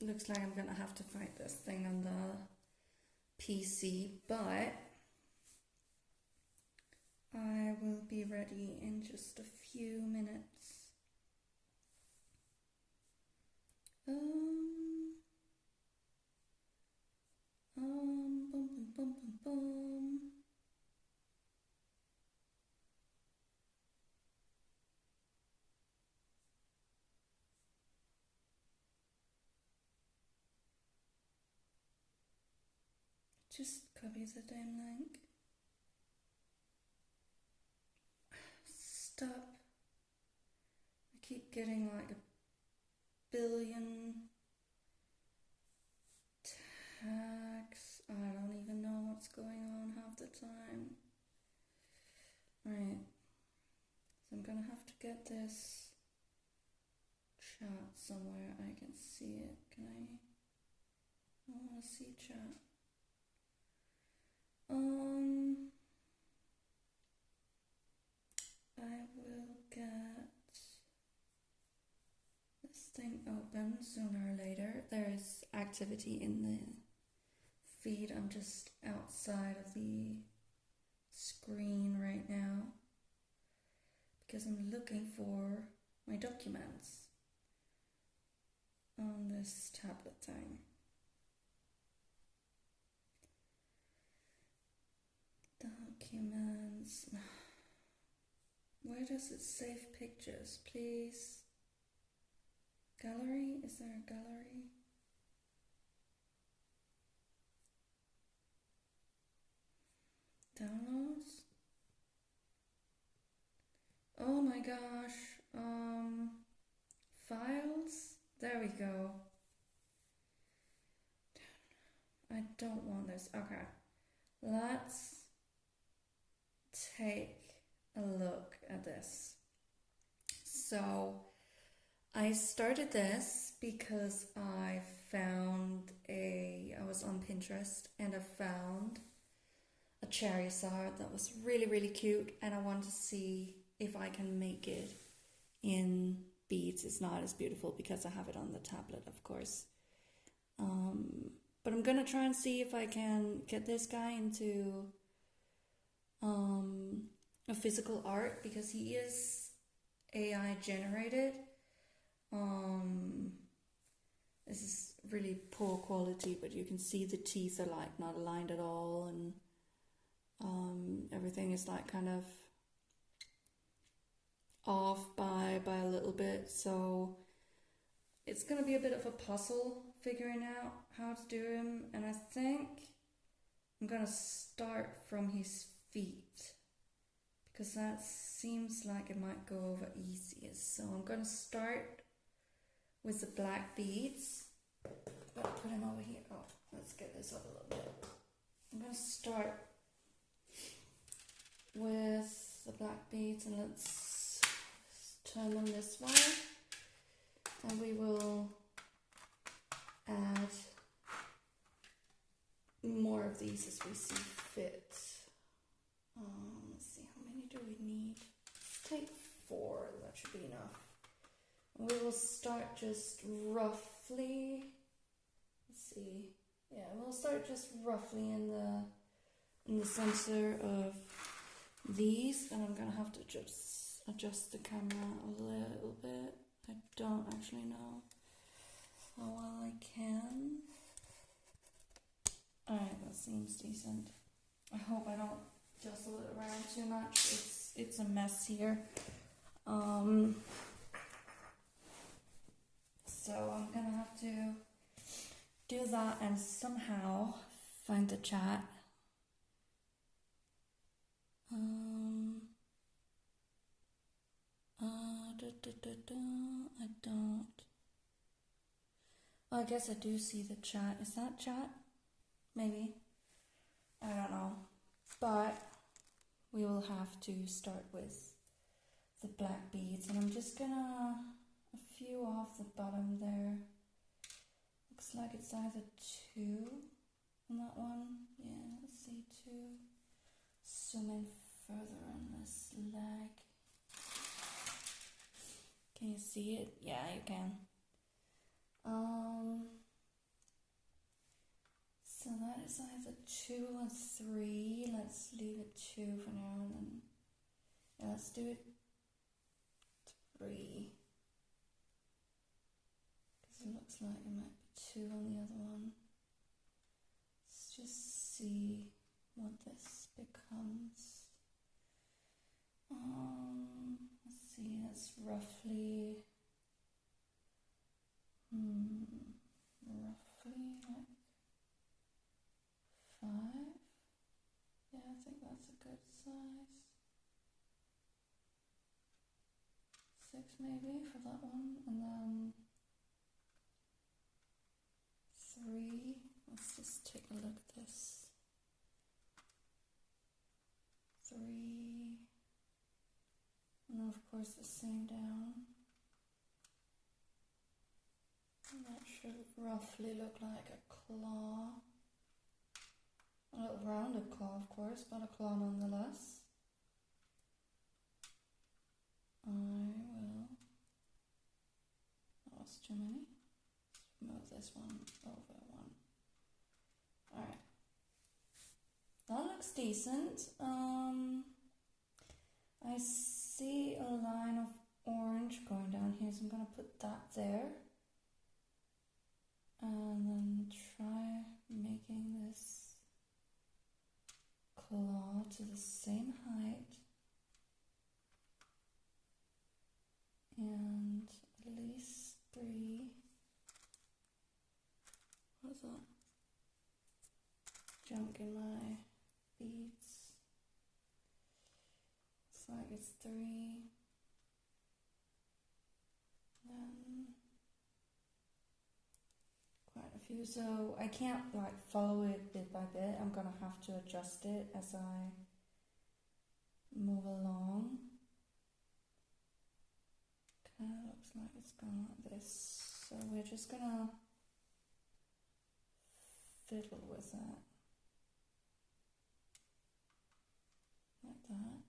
looks like I'm gonna have to fight this thing on the PC, but I will be ready in just a few minutes. Bum, bum, bum, bum, bum. Just copy the damn link. Stop. I keep getting like a billion tags. I don't even know what's going on half the time. Right. So I'm gonna have to get this chat somewhere I can see it. Can I want to see chat. I will get this thing open sooner or later. There's activity in the feed. I'm just outside of the screen right now because I'm looking for my documents on this tablet thing. Documents. Where does it save pictures? Please. Gallery? Is there a gallery? Downloads? Oh my gosh. Files? There we go. I don't want this. Okay. Let's take a look at this. So I started this because I was on Pinterest and I found a Charizard that was really, really cute, and I want to see if I can make it in beads. It's not as beautiful because I have it on the tablet, of course. But I'm gonna try and see if I can get this guy into a physical art because he is AI generated. This is really poor quality, but you can see the teeth are like not aligned at all, and everything is like kind of off by a little bit. So it's gonna be a bit of a puzzle figuring out how to do him, and I think I'm gonna start from his feet because that seems like it might go over easiest. So I'm gonna start with the black beads. I'll put him over here. Oh, let's get this up a little bit. I'm gonna start with the black beads, and let's turn them this way, and we will add more of these as we see fit. Let's see, how many do we need? Take 4, that should be enough. And we will start just roughly, let's see, yeah, we'll start just roughly in the center of these, and I'm gonna have to just adjust the camera a little bit. I don't actually know how well I can. Alright, that seems decent. I hope I don't jostle it around too much. It's a mess here. So I'm gonna have to do that and somehow find the chat. I don't. Oh, I guess I do see the chat. Is that chat? Maybe. I don't know. But we will have to start with the black beads, and I'm just gonna a few off the bottom there. Looks like it's either 2 on that one. Yeah, let's see, 2. Zoom in further on this leg. Can you see it? Yeah, you can. it's either 2 or 3. Let's leave it 2 for now, and then yeah, let's do it 3. Because it looks like it might be 2 on the other one. Let's just see what this becomes. Let's see, that's roughly roughly like 5. Yeah, I think that's a good size. 6 maybe for that one, and then 3. Let's just take a look at this. 3, and then of course the same down. And that should roughly look like a claw. A little rounded claw, of course, but a claw nonetheless. I will. That was too many. Let's move this one over one. Alright. That looks decent. I see a line of orange going down here, so I'm going to put that there. And then try making this claw to the same height. And at least 3. What's that? Junk in my beads. It's like it's 3. Then quite a few. So I can't like follow it bit by bit. I'm gonna have to adjust it as I move along. Kind of looks like it's going like this. So we're just gonna fiddle with that. Like that.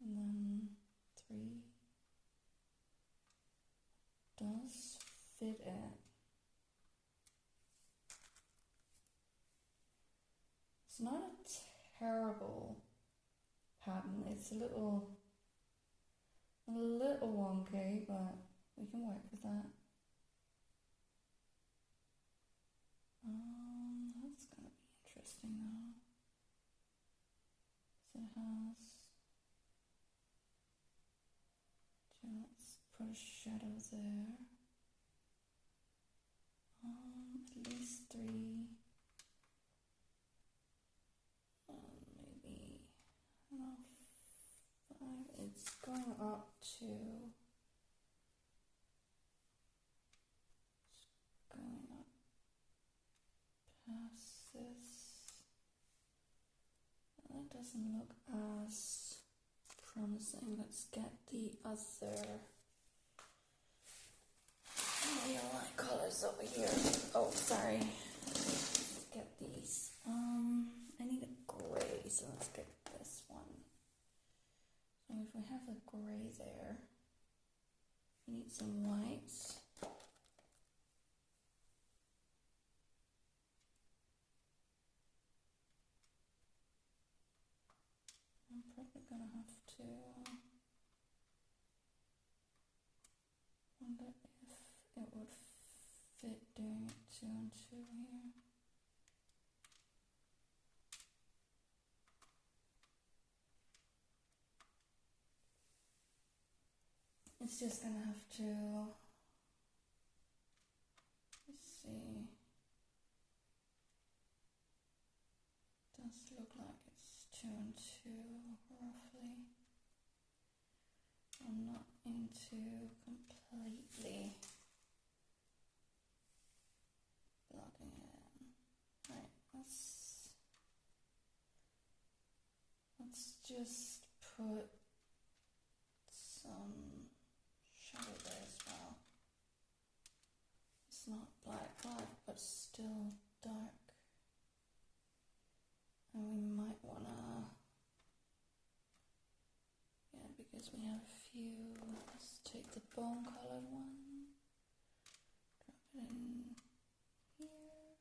And then 3 does fit it. It's not a terrible pattern. It's a little wonky, but we can work with that. That's gonna be interesting though. So it has. Let's put a shadow there. At least 3. Maybe, I don't know, 5. It's going up to. It's going up past this. That doesn't look as promising. Let's get the other neon colors over here. Oh, sorry. Let's get these. I need a gray, so let's get this one. So if we have a gray there, we need some whites. I'm probably gonna have to wonder if it would fit doing it 2 and 2 here. It's just gonna have to, let's see, does look like it's 2 and 2 roughly. I'm not into completely blocking it in. Right, let's just put some shadow there as well. It's not black, but still dark. And we might wanna, yeah, because we have a few, let's take the bone colored one, drop it in here,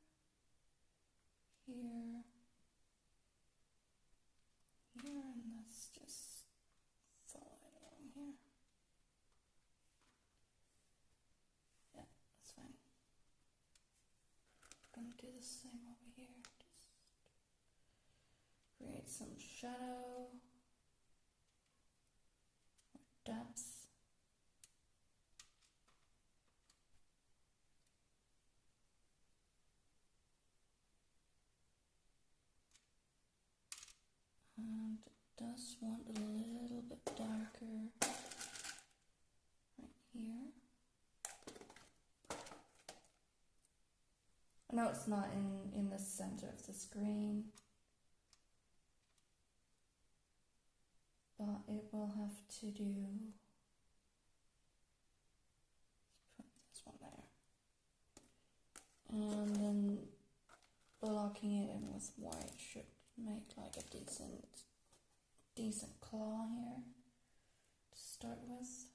gonna do the same over here. Just create some shadow, depth. And it does want a little bit darker right here. I know it's not in the center of the screen, but it will have to do. Let's put this one there. And then blocking it in with white should make like a decent claw here to start with.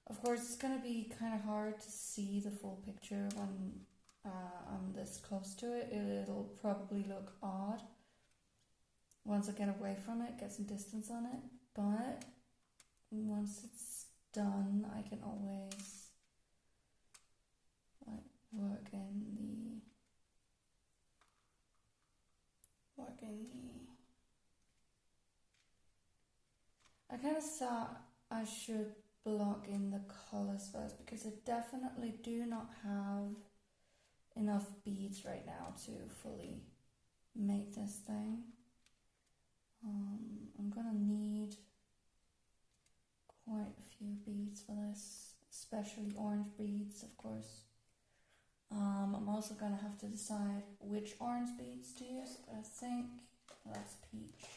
Of course, it's going to be kind of hard to see the full picture when I'm this close to it. It'll probably look odd once I get away from it, get some distance on it, but once it's done, I can always like work in the I kind of thought I should block in the colors first because I definitely do not have enough beads right now to fully make this thing. I'm gonna need quite a few beads for this, especially orange beads, of course. I'm also gonna have to decide which orange beads to use. I think that's peach.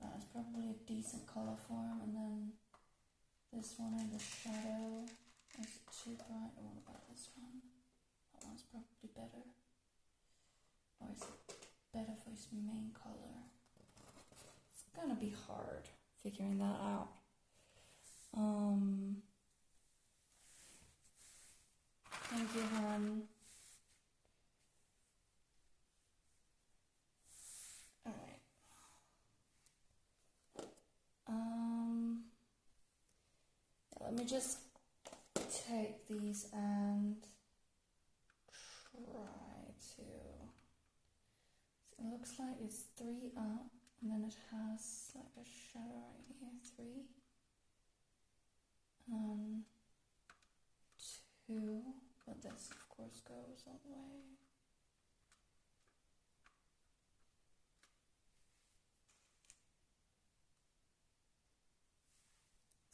That's probably a decent color for them, and then this one in the shadow is too bright. What about this one? That one's probably better. Or is it better for his main color? It's gonna be hard figuring that out. Thank you, hon. Alright. Let me just take these and try to. It looks like it's 3 up, and then it has like a shadow right here, 3. 2, but this of course goes away.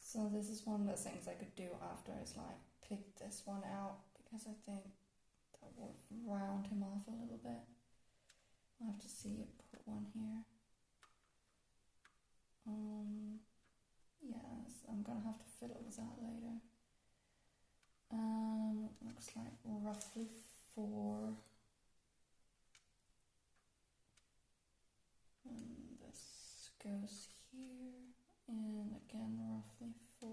So this is one of the things I could do after is like pick this one out, because I think that will round him off a little bit. I'll have to see it, put one here. Yes, I'm gonna have to fill it with that later. Looks like roughly 4. And this goes here, and again roughly 4.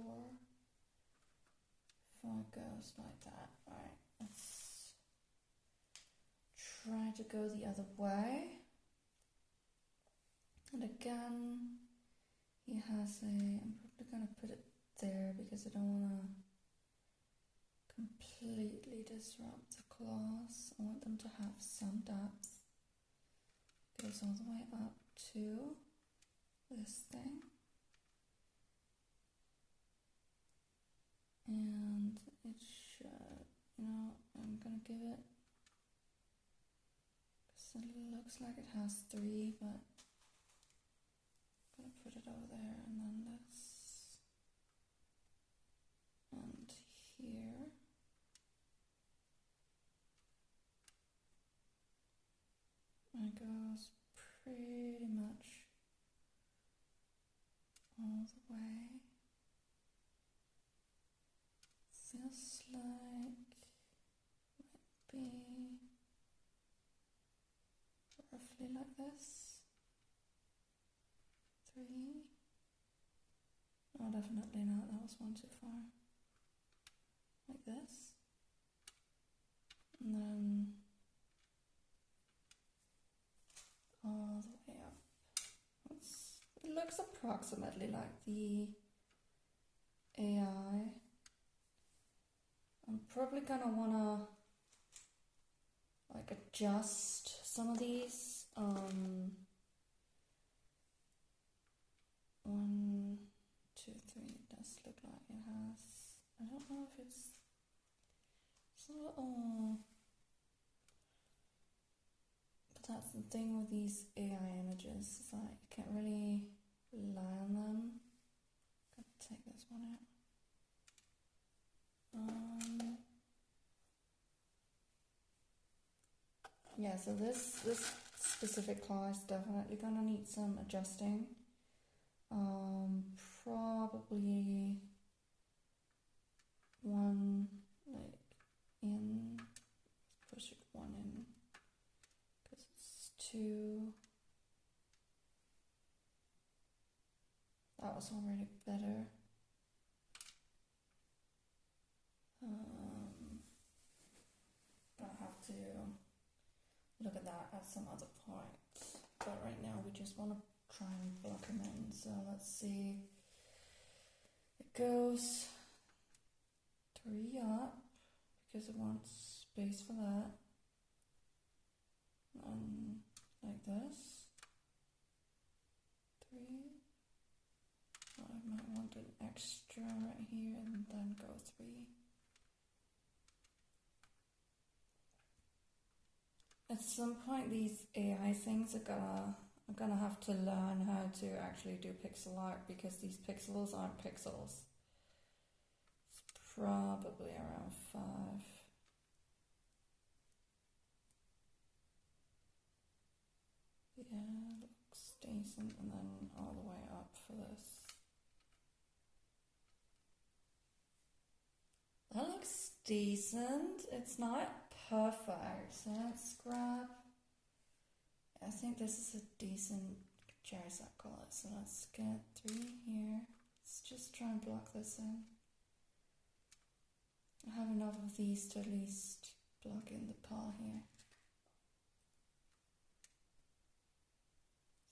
4 goes like that. Alright, let's try to go the other way. And again, he has a, I'm probably gonna put it there because I don't wanna completely disrupt the claws. I want them to have some depth. Goes all the way up to this thing. And it should, I'm gonna give it, because it looks like it has 3, but I'm gonna put it over there, and then this, and here. And it goes pretty much all the way. Feels like might be roughly like this. 3. No, definitely not. That was one too far. Like this. And then all the way up. It looks approximately like the AI. I'm probably gonna wanna like adjust some of these. 1, 2, 3. It does look like it has. I don't know if it's a little. But that's the thing with these AI images. It's like you can't really rely on them. Gotta take this one out. Yeah, so this specific claw is definitely gonna need some adjusting. Probably one like in, push it one in, because it's two. That was already better. Gonna have to look at that at some other point. But right now we just want to try and block him in. So let's see. It goes 3 up because it wants space for that. And like this. 3. I might want an extra right here and then go 3. At some point these AI things are gonna have to learn how to actually do pixel art, because these pixels aren't pixels. It's probably around 5. Yeah, looks decent, and then all the way up for this. That looks decent. It's not perfect, so let's grab. I think this is a decent Charizard color, so let's get 3 here. Let's just try and block this in. I have enough of these to at least block in the paw here.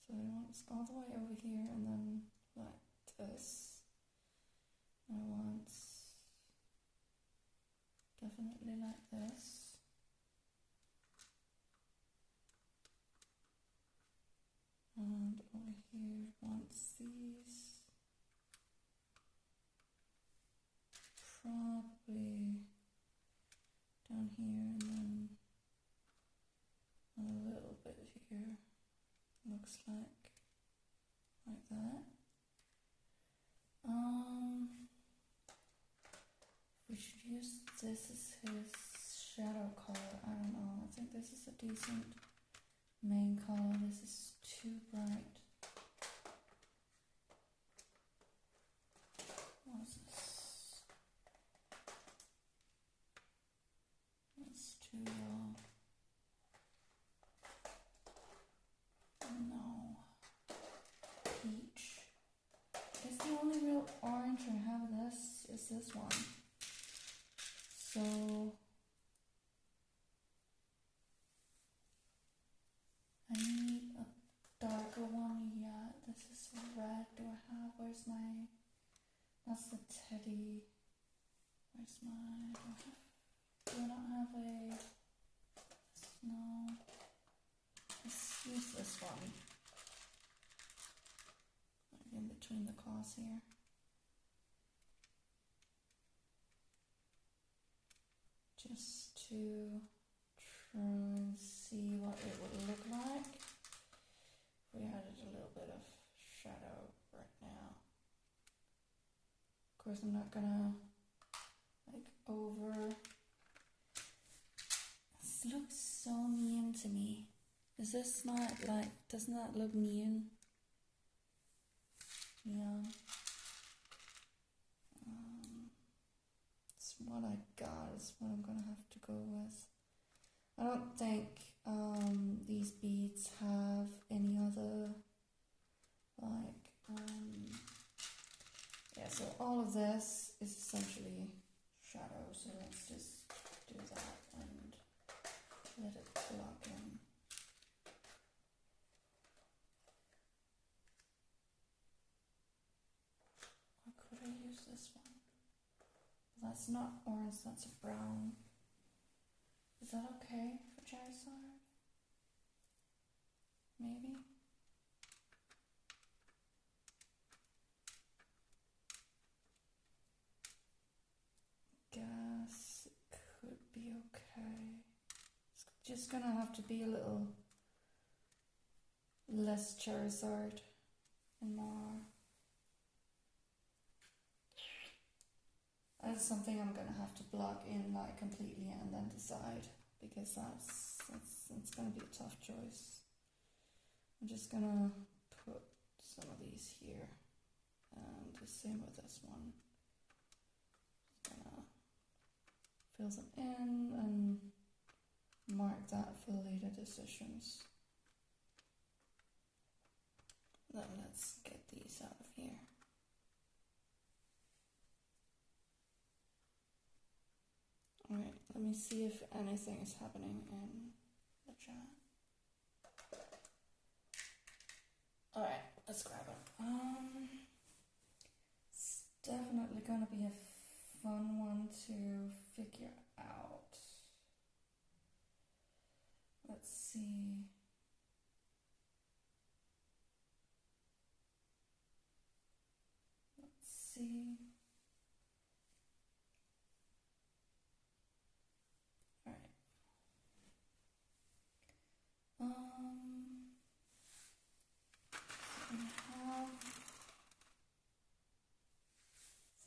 So I want it all the way over here and then like this. I want definitely like this. And over here, once these, probably down here, and then a little bit here, looks like that. We should use this as his shadow color. I don't know. I think this is a decent main color. This is too bright. What is this? That's too low. No. Peach. I guess the only real orange I have of this is this one. So I need a darker one. Yeah, this is red. Do I have? Where's my? That's the teddy. Where's my? Do I not have a? No. Let's use this one. Like in between the claws here. Just to try and see what it would look like if we added a little bit of shadow right now. Of course, I'm not gonna like over. This looks so neon to me. Is this not like, doesn't that look neon? Yeah. It's what I got, is what I'm gonna have to go with. I don't think these beads have any other like yeah, so all of this is essentially shadow, so let's just do that and let it block in. Or could I use this one? that's not orange, that's a brown. Is that okay for Charizard? Maybe? Guess it could be okay. It's just gonna have to be a little less Charizard and more. That's something I'm gonna have to plug in like completely and then decide, because that's gonna be a tough choice. I'm just gonna put some of these here, and the same with this one. Just gonna fill them in and mark that for later decisions. Then let's get these out of here. Alright, let me see if anything is happening in the chat. Alright, let's grab it. It's definitely gonna be a fun one to figure out. Let's see. Alright. So we have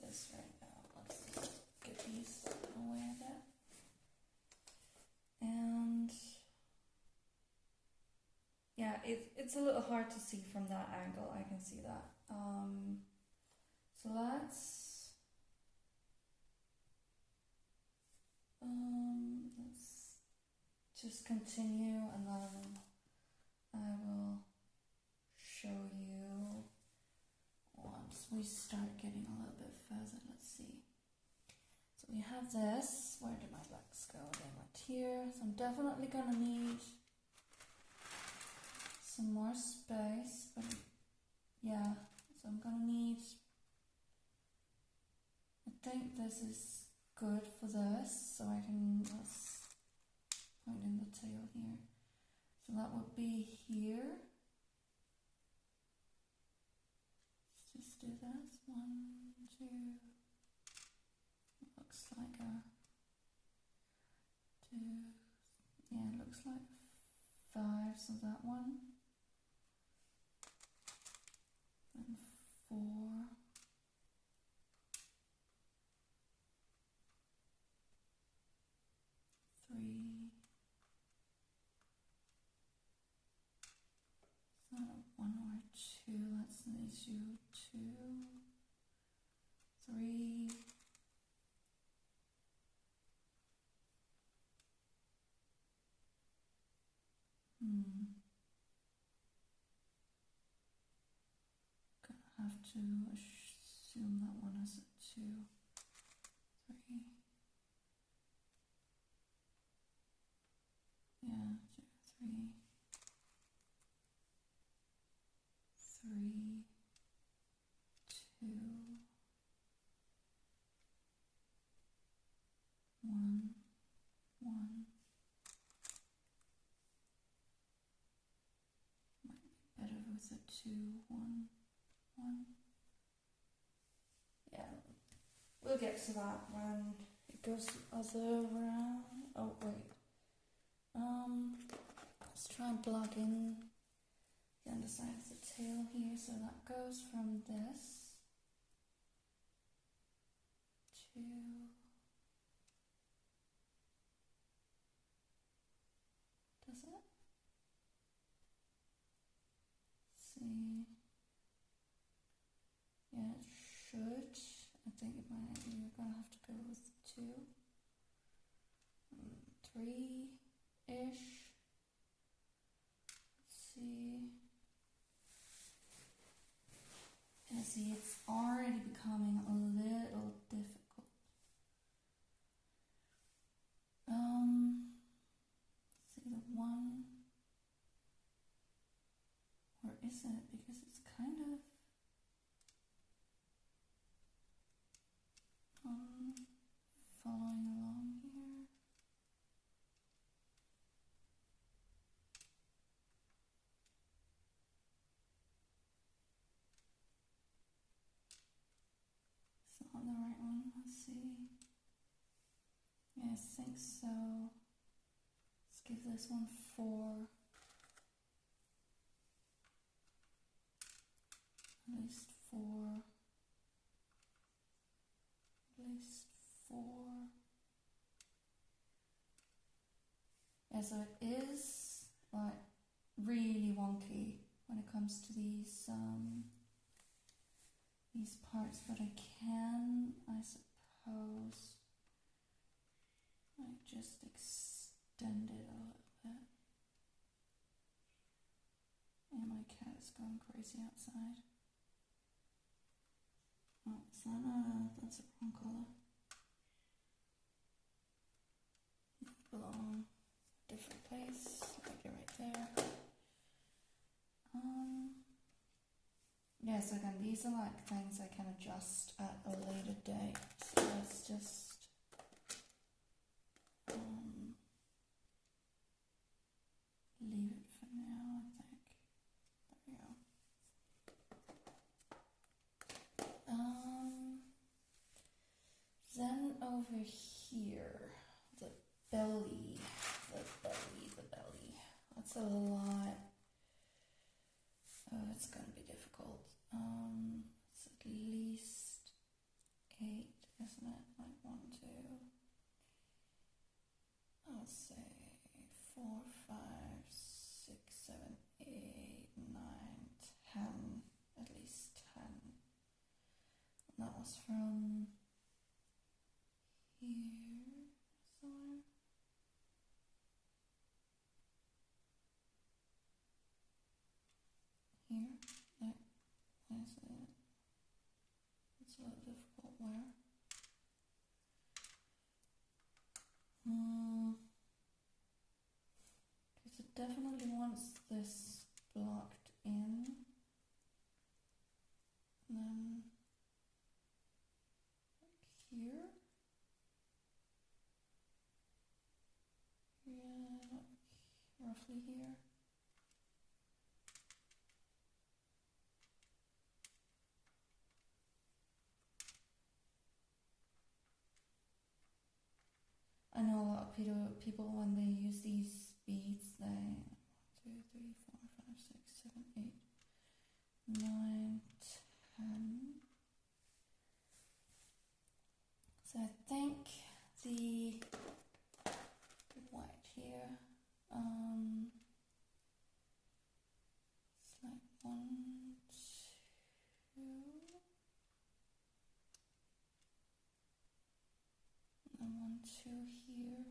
this right now. Let's just get these away a bit. And yeah, it's a little hard to see from that angle. I can see that. So let's just continue, and then I will show you once we start getting a little bit further. Let's see. So we have this. Where did my legs go? They went here. So I'm definitely gonna need some more space, but yeah, so I'm gonna need, I think this is good for this, so I can, let's point in the tail here. So that would be here. Let's just do this. 1, 2, looks like a 2, yeah, it looks like 5, so that one. And 4. 3. Is that a 1 or a 2? Let's do 2, 3. Gonna have to assume that one is a 2, 3. Yeah, 2, 3. 3, 2, 1, 1. Might be better with a 2, 1, 1. Yeah, we'll get to that when it goes the other way around. Oh wait. Let's try and plug in the underside of the tail here. So that goes from this to does it? Let's see. Yeah, it should. I think it might. You're gonna have to go with 2, 3-ish. See. Yeah, see, it's already becoming a little difficult. See the 1, or is it? Because it's kind of the right one? Let's see. Yeah, I think so. Let's give this one 4. At least 4. At least 4. Yeah, so it is like really wonky when it comes to these parts, but I can, I suppose, like just extend it a little bit. And my cat is going crazy outside. Oh, is that that's a wrong colour. Belong different place. Like it right there. Yes, again, these are like things I can adjust at a later date. So let's just leave it for now, I think. There we go. Then over here, the belly. That's a lot. Oh, it's gonna be difficult. It's at least 8, isn't it? Like 1, 2. I'll say 4, 5, 6, 7, 8, 9, 10. At least 10. And that was from here somewhere. Here? No. Where's it? It's a little difficult. Where? Because it definitely wants this blocked in. And then like here. Yeah, like roughly here. I know a lot of people when they use these beads, they 1, 2, 3, 4, 5, 6, 7, 8, 9, 10. So I think the white here, it's like 1, 2, and 1, 2 here.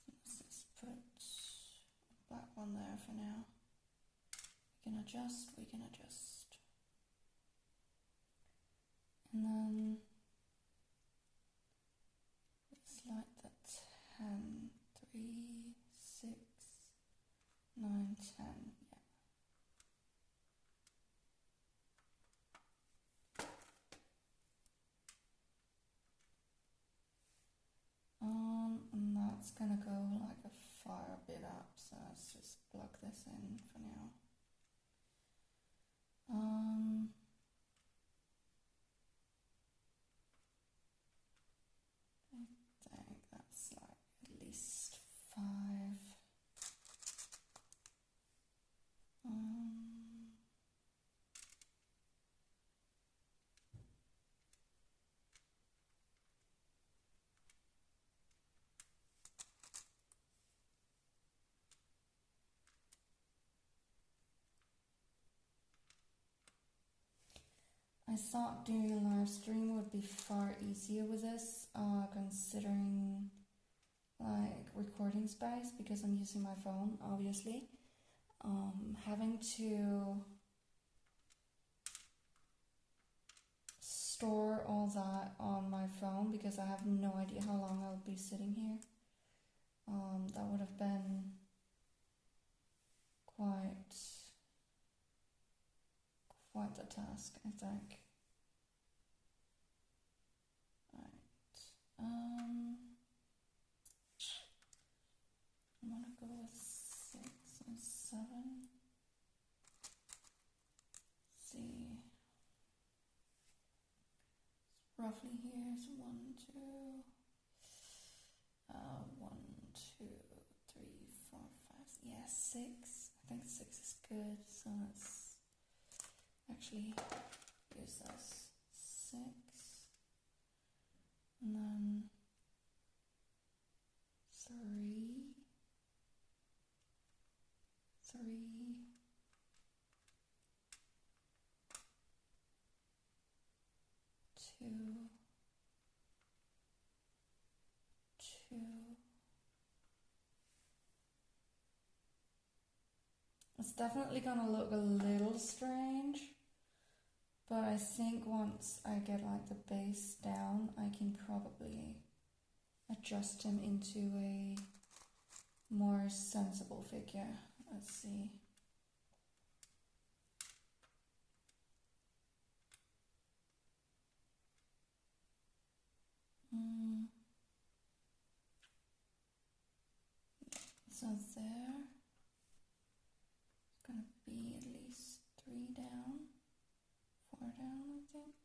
Let's just put a black one there for now. We can adjust. And then it's like the 10, 3, 6, 9, 10, yeah. And that's gonna go like a far bit up, so let's just plug this in for now. I think that's like at least 5. I thought doing a live stream would be far easier with this, considering like recording space, because I'm using my phone, obviously. Having to store all that on my phone because I have no idea how long I'll be sitting here. That would have been quite the task, I think. Right. I'm gonna go with 6 and 7. See. roughly here. So 1, 2, 1, 2, 3, 4, 5. Yeah, 6. I think 6 is good. So let's actually use this 6, and then 3, 3, 2, 2. It's definitely gonna look a little strange, but I think once I get like the base down, I can probably adjust him into a more sensible figure. Let's see. So there, it's gonna be at least 3 down, 4 down, I think.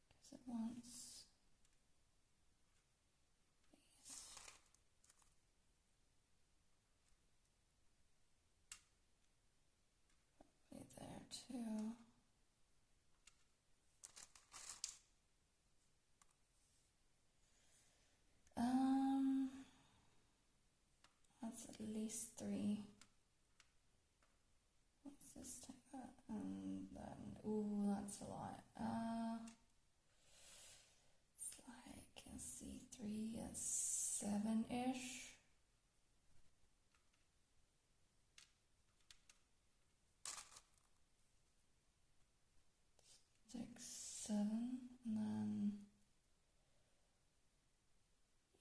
Because it wants these. Probably there too. That's at least 3. Let's just take that, and then, ooh, that's a lot. It's like, let's see, 3 and 7-ish. 6, 7, and then,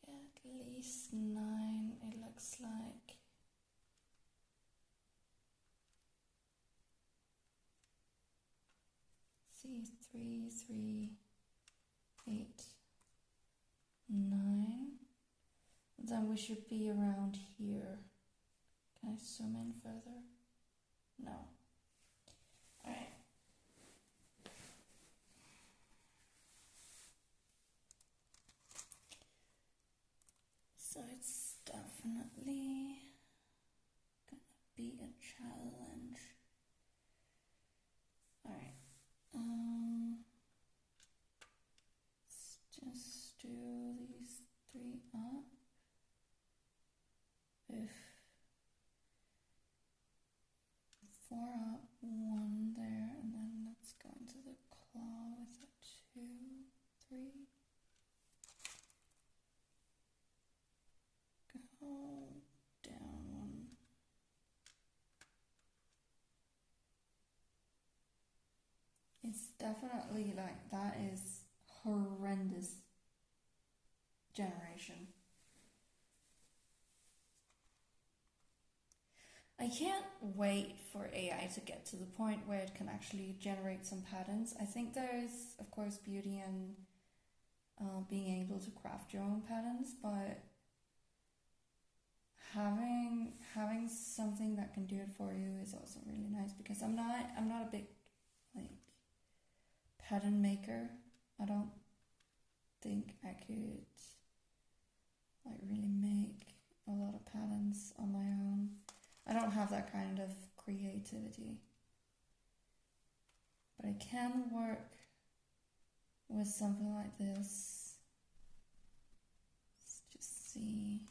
yeah, at least 9, it looks like. See, 3, 3, 8, 9. Then we should be around here. Can I zoom in further? No. Alright. So it's definitely gonna be a challenge. Alright. Let's just do these 3 up. If 4 up, 1 there, and then let's go into the claw with a 2, 3. Go down 1. It's definitely like, that is horrendous generation. I can't wait for AI to get to the point where it can actually generate some patterns. I think there's, of course, beauty in being able to craft your own patterns, but having something that can do it for you is also really nice, because I'm not a big like pattern maker. I don't think I could like really make a lot of patterns on my own. I don't have that kind of creativity, but I can work with something like this. Let's just see.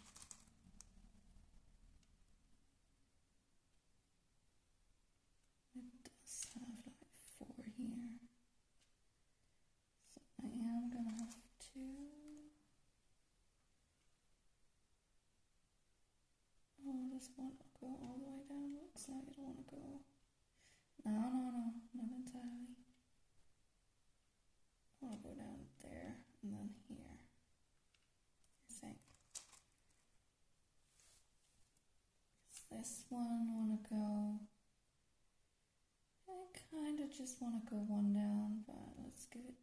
It does have like 4 here, so I am gonna have to. Oh, this won't go all the way down. Looks like it won't go. No, not entirely. I want to go down there and then here, I think. This one I want to go. I kind of just want to go 1 down, but let's give it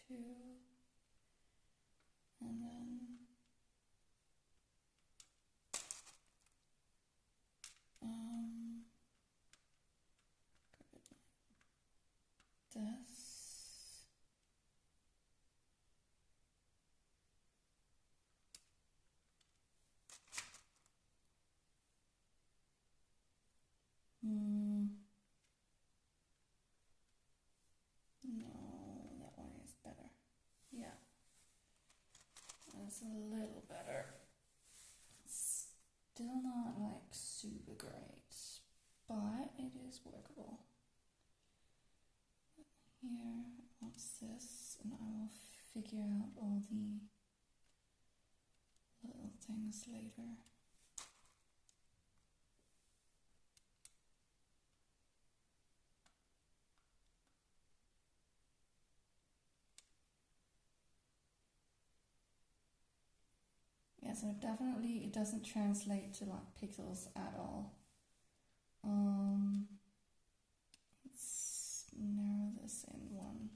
2. And then this. No, that one is better. Yeah, that's a little better. Still not like super great, but it is workable. Here, what's this? And I will figure out all the little things later. Yeah, so definitely it doesn't translate to like pixels at all. Let's narrow this in one.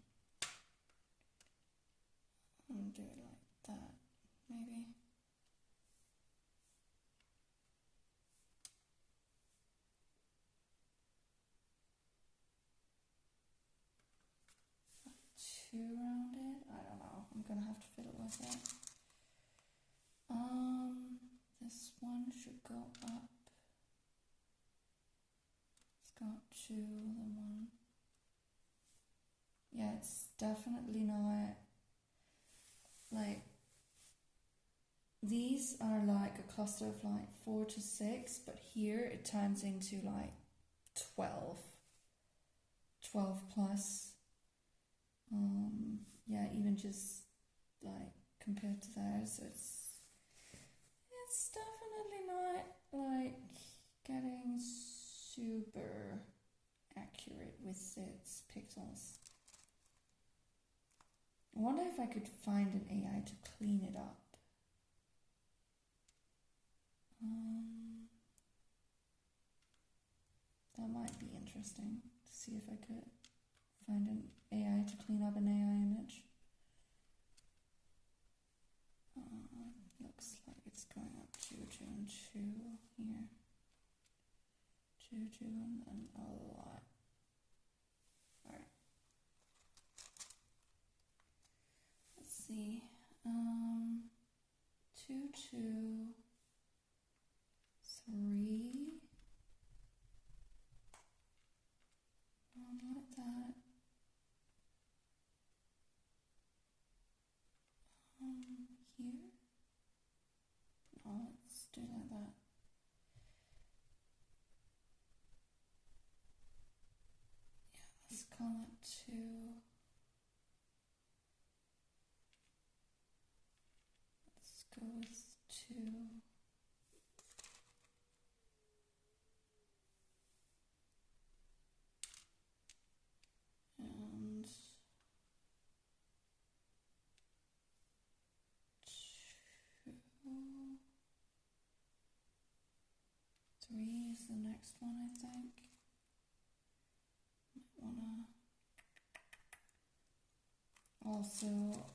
And do it like that, maybe. Too rounded? I don't know. I'm gonna have to fiddle with it. This one should go up. It's got two, the one. Yeah, it's definitely not like, these are like a cluster of like 4 to 6, but here it turns into like 12 plus. Yeah, even just like compared to theirs, it's definitely not like getting super accurate with its pixels. I wonder if I could find an AI to clean it up. That might be interesting to see if I could find an AI to clean up an AI image. Looks like it's going up 2, 2, and 2 here. 2, 2, and then a lot. Alright. Let's see. 2, 2, 3. Like that. Here. No, let's do like that. Yeah, let's call it 2. Let's go with 2. And 2. 3 is the next one, I think. Might wanna also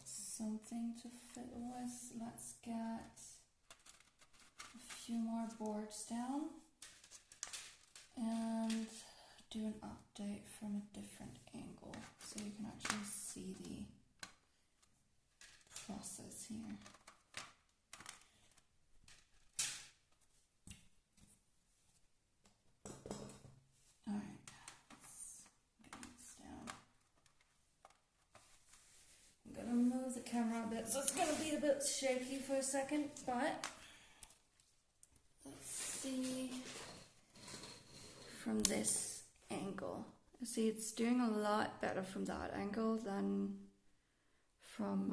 something to fiddle with. Let's get a few more boards down and do an update from a different angle so you can actually see the process here. Alright, let's get this down. I'm gonna move the camera a bit, so it's gonna be a bit shaky for a second, but let's see from this angle. You see, it's doing a lot better from that angle than from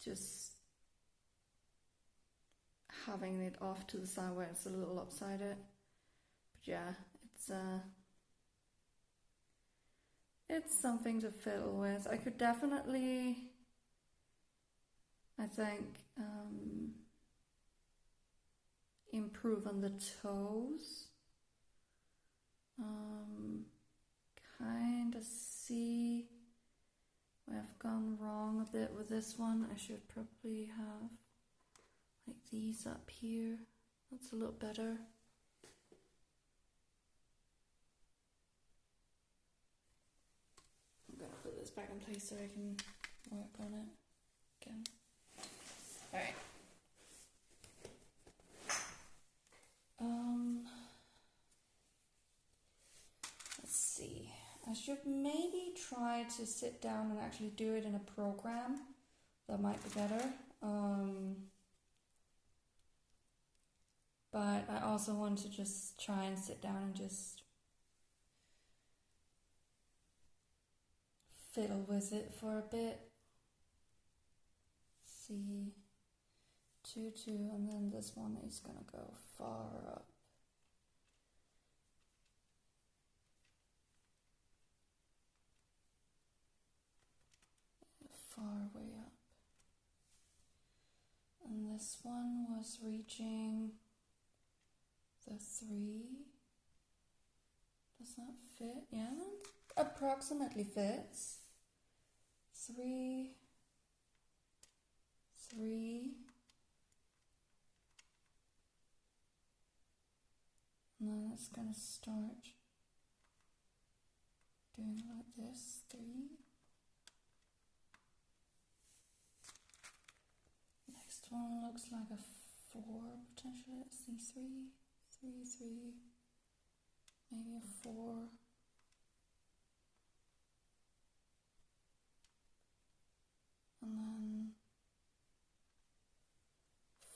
just having it off to the side where it's a little lopsided. But yeah, it's something to fiddle with. I could definitely, I think, improve on the toes. Kind of see where I've gone wrong a bit with this one. I should probably have like these up here. That's a little better. I'm gonna put this back in place so I can work on it again. Alright. Let's see. I should maybe try to sit down and actually do it in a program. That might be better. But I also want to just try and sit down and just fiddle with it for a bit. See, 2, 2, and then this one is gonna go far up. Far way up. And this one was reaching the 3. Does that fit? Yeah, approximately fits. 3, 3, and then it's gonna start doing like this. 3. Next one looks like a 4 potentially. Let's see, 3, 3, 3, maybe a 4. And then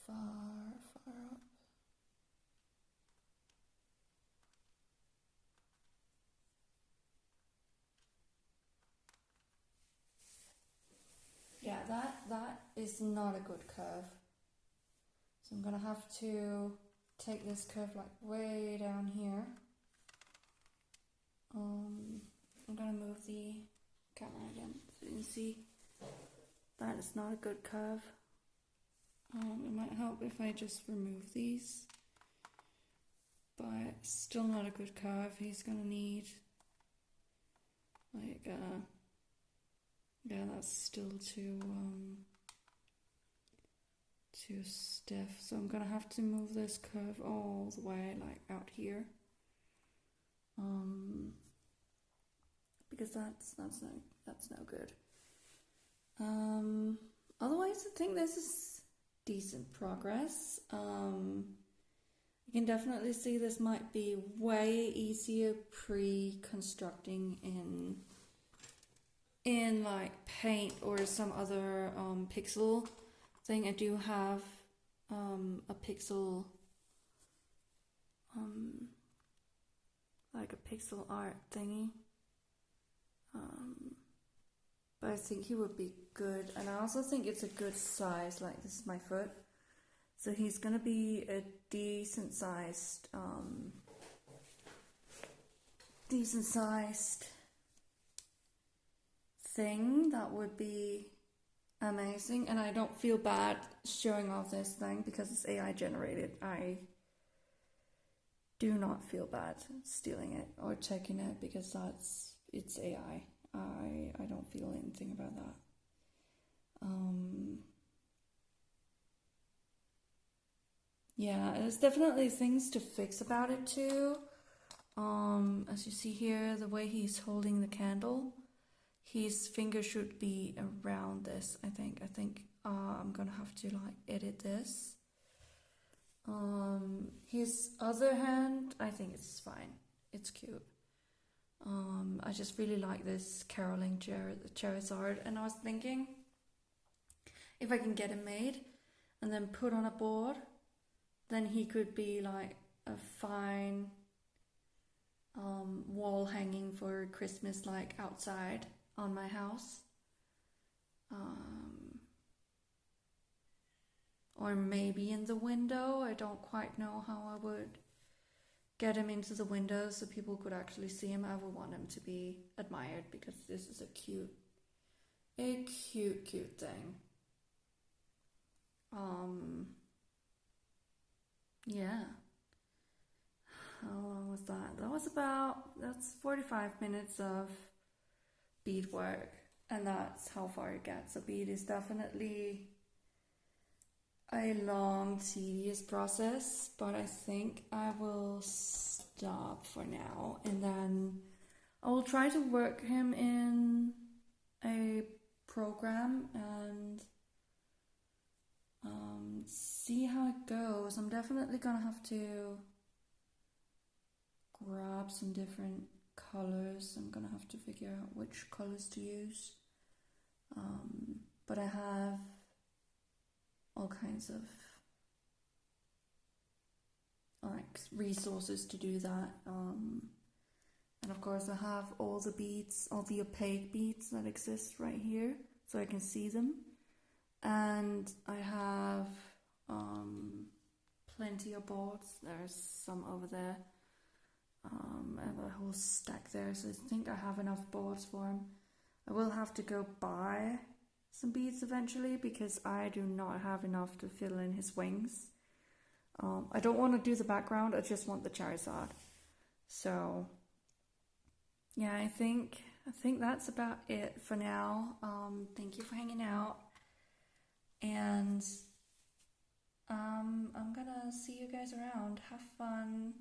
far, far up. Yeah, that is not a good curve. So I'm gonna have to take this curve like way down here. I'm gonna move the camera again so you can see that is not a good curve. It might help if I just remove these, but still not a good curve. He's gonna need like yeah, that's still too stiff. So I'm gonna have to move this curve all the way like out here. Because that's no good. Otherwise, I think this is decent progress. You can definitely see this might be way easier pre-constructing in like Paint or some other pixel thing. I do have a pixel like a pixel art thingy, but I think he would be good, and I also think it's a good size. Like, this is my foot, so he's gonna be a decent sized thing. That would be amazing, and I don't feel bad showing off this thing because it's AI generated. I do not feel bad stealing it or taking it because it's AI. I don't feel anything about that. Yeah, there's definitely things to fix about it too. As you see here, the way he's holding the candle, his finger should be around this. I think I'm gonna have to like edit this. His other hand, I think it's fine. It's cute. I just really like this caroling Charizard, and I was thinking if I can get him made and then put on a board, then he could be like a fine wall hanging for Christmas, like outside on my house. Or maybe in the window. I don't quite know how I would get him into the window so people could actually see him. I would want him to be admired because this is a cute thing. Yeah. How long was that? That's 45 minutes of beadwork, and that's how far it gets. So bead is definitely a long, tedious process, but I think I will stop for now, and then I will try to work him in a program and see how it goes. I'm definitely gonna have to grab some different colors. I'm gonna have to figure out which colors to use. But I have all kinds of like resources to do that. And of course I have all the beads, all the opaque beads that exist right here, so I can see them. And I have plenty of boards. There's some over there. I have a whole stack there, so I think I have enough boards for him. I will have to go buy some beads eventually because I do not have enough to fill in his wings. I don't want to do the background, I just want the Charizard. So yeah, I think that's about it for now. Thank you for hanging out, and I'm gonna see you guys around. Have fun.